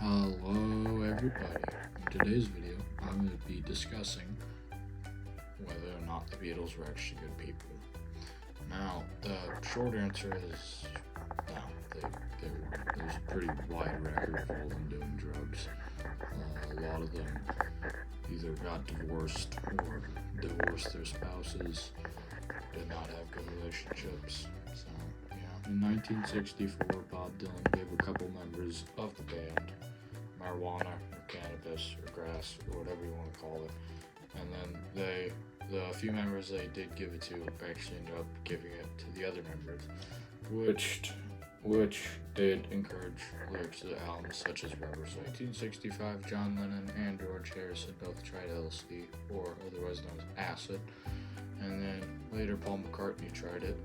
Hello everybody. In today's video, I'm going to be discussing whether or not the Beatles were actually good people. Now, the short answer is no. There's a pretty wide record of all them doing drugs. A lot of them either got divorced or divorced their spouses, did not have good relationships. So, yeah. In 1964, Bob Dylan gave a couple members of the band marijuana or cannabis or grass or whatever you want to call it, and then the few members they did give it to actually ended up giving it to the other members, which did encourage lyrics to the albums such as Rubber. So 1965, John Lennon and George Harrison both tried LSD, or otherwise known as acid, and then later Paul McCartney tried it,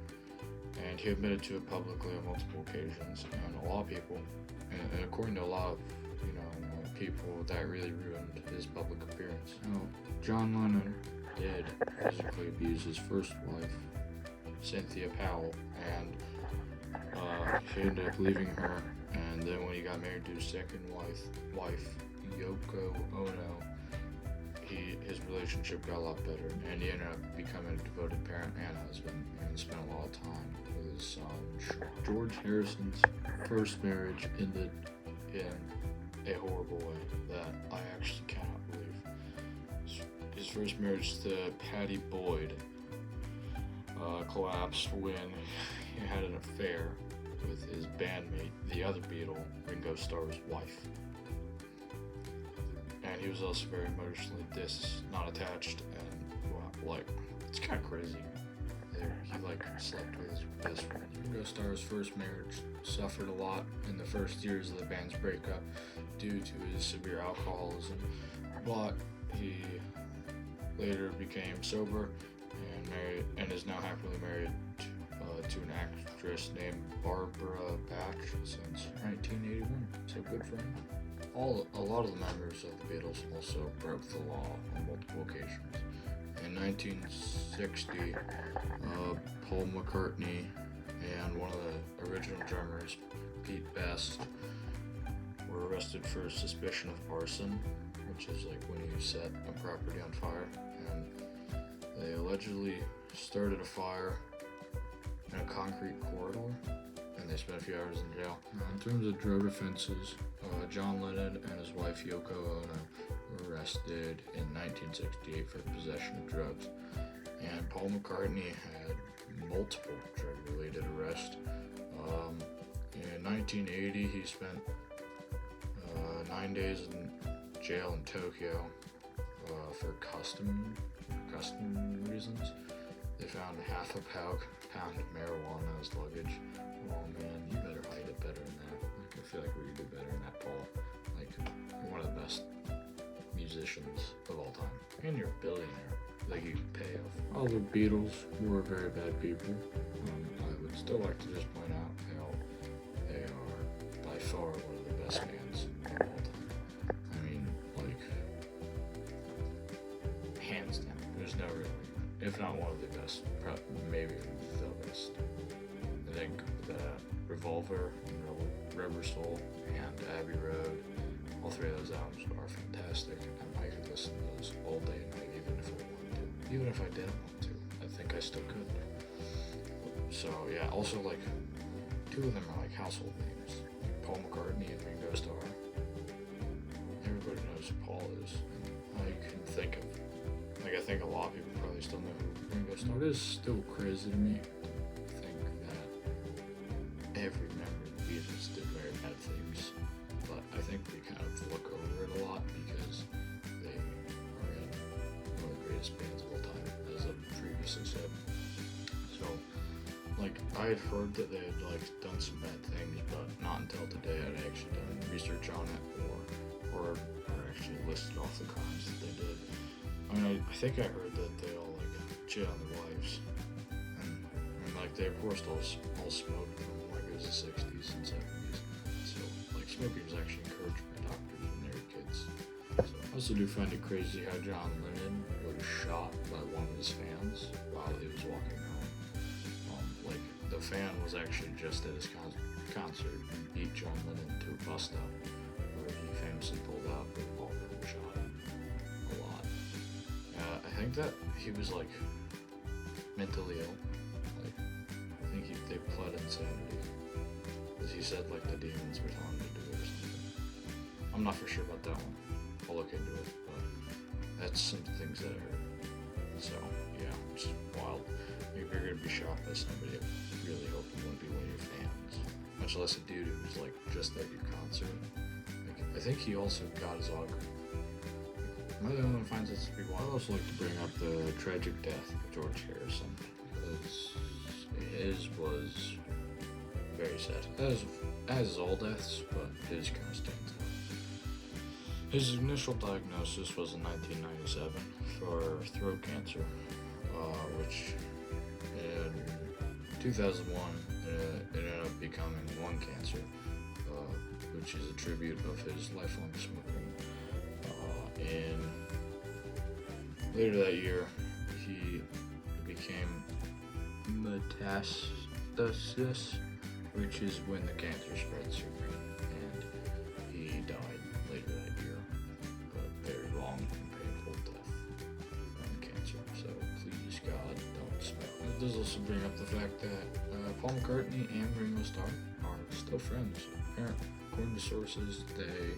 and he admitted to it publicly on multiple occasions. And a lot of people, and according to a lot of people, that really ruined his public appearance. Now, John Lennon did physically abuse his first wife, Cynthia Powell, and he ended up leaving her. And then when he got married to his second wife Yoko Ono, his relationship got a lot better, and he ended up becoming a devoted parent and husband, and spent a lot of time with his son. George Harrison's first marriage ended in a horrible way that I actually cannot believe. His first marriage to Patty Boyd collapsed when he had an affair with his bandmate, the other Beatle, Ringo Starr's wife. And he was also very emotionally not attached, and it's kind of crazy. He slept with his best friend. Ringo Starr's first marriage suffered a lot in the first years of the band's breakup due to his severe alcoholism, but he later became sober and is now happily married to an actress named Barbara Bach since 1981. So good for him. A lot of the members of the Beatles also broke the law on multiple occasions. In 1960, Paul McCartney and one of the original drummers, Pete Best, were arrested for suspicion of arson, which is like when you set a property on fire, and they allegedly started a fire in a concrete corridor, and they spent a few hours in jail. In terms of drug offenses, John Lennon and his wife Yoko Ono were arrested in 1968 for possession of drugs, and Paul McCartney had multiple drug-related arrests. In 1980, he spent 9 days in jail in Tokyo for custom reasons. They found half a pound of marijuana in his luggage. Oh man, you better hide it better than that. I feel like we could do better than that, Paul. You're one of the best musicians of all time, and you're a billionaire. You can pay off. All the Beatles were very bad people. I would still like to just point out how they are by far one of the best bands of all time. I mean, hands down. There's no really, if not one of the best, maybe the best. I think that Revolver, Rubber Soul, and Abbey Road, all three of those albums are fantastic, and I could listen to those all day and night, even if I wanted to. Even if I didn't want to, I think I still could. So yeah, also two of them are household names, Paul McCartney and Ringo Starr. Everybody knows who Paul is. I can think of, I think a lot of people probably still know who Ringo Starr is. It is still crazy to me to think that every member of the Beatles did very bad things, but I think they kind of look over it a lot because they are in one of the greatest bands of all time, as I previously said. So, I had heard that they had done some bad things, but not until today I'd actually done research on it or actually listed off the crimes that they did. I mean, I think I heard that they all cheated on their wives, and they of course all smoked from it was the 60s and 70s. So smoking was actually encouraged by doctors when they were kids. So I also do find it crazy how John Lennon was shot by one of his fans while he was walking home. The fan was actually just at his concert and beat John Lennon to a bus stop where he think that he was like mentally ill. Like, I think they pled insanity. Because he said like the demons were telling him to do it or something. I'm not for sure about that one. I'll look into it, but that's some things that I heard. So, yeah, it's wild. If you're gonna be shot by somebody, I really hope it won't be one of your fans. Much less a dude who's like just at your concert. Like, I think he also got his autograph. Am I the only one who finds this to be wild? I'd also like to bring up the tragic death of George Harrison, because his was very sad. As all deaths, but his kind of stands out. His initial diagnosis was in 1997 for throat cancer, which in 2001 it ended up becoming lung cancer, which is a tribute of his lifelong smoking. And later that year, he became metastasis, which is when the cancer spreads through brain, and he died later that year. A very long and painful death from cancer. So please, God, don't smoke. It does also bring up the fact that Paul McCartney and Ringo Starr are still friends. Apparently, according to sources, they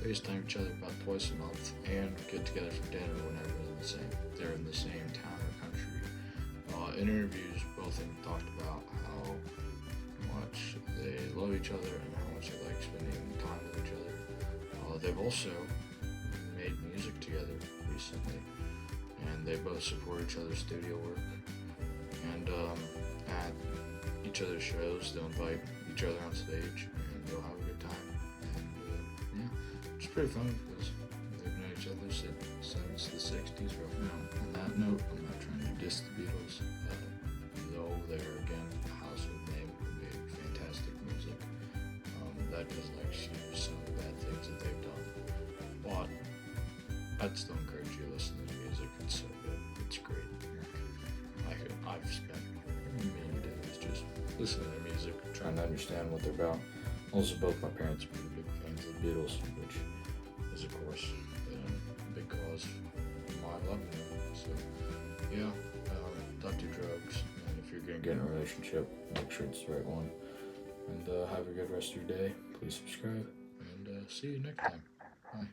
FaceTime each other about twice a month and get together for dinner whenever they're in the same town or country. In interviews, both of them talked about how much they love each other and how much they like spending time with each other. They've also made music together recently, and they both support each other's studio work. And at each other's shows, they'll invite each other on stage and they'll have a good time. And it's pretty fun because they've known each other since the 60s. Now, on that note, I'm not trying to diss the Beatles, though they're again a household name who made fantastic music. That doesn't excuse some of the bad things that they've done, but I'd still encourage you to listen to the music. It's so good. It's great. I've spent many days just listening to their music, trying to understand what they're about. Also, both my parents are pretty big fans of the Beatles, which is, of course, a big cause of my loving them. So, yeah, don't do drugs. And if you're going to get in a relationship, make sure it's the right one. And have a good rest of your day. Please subscribe. And see you next time. Bye.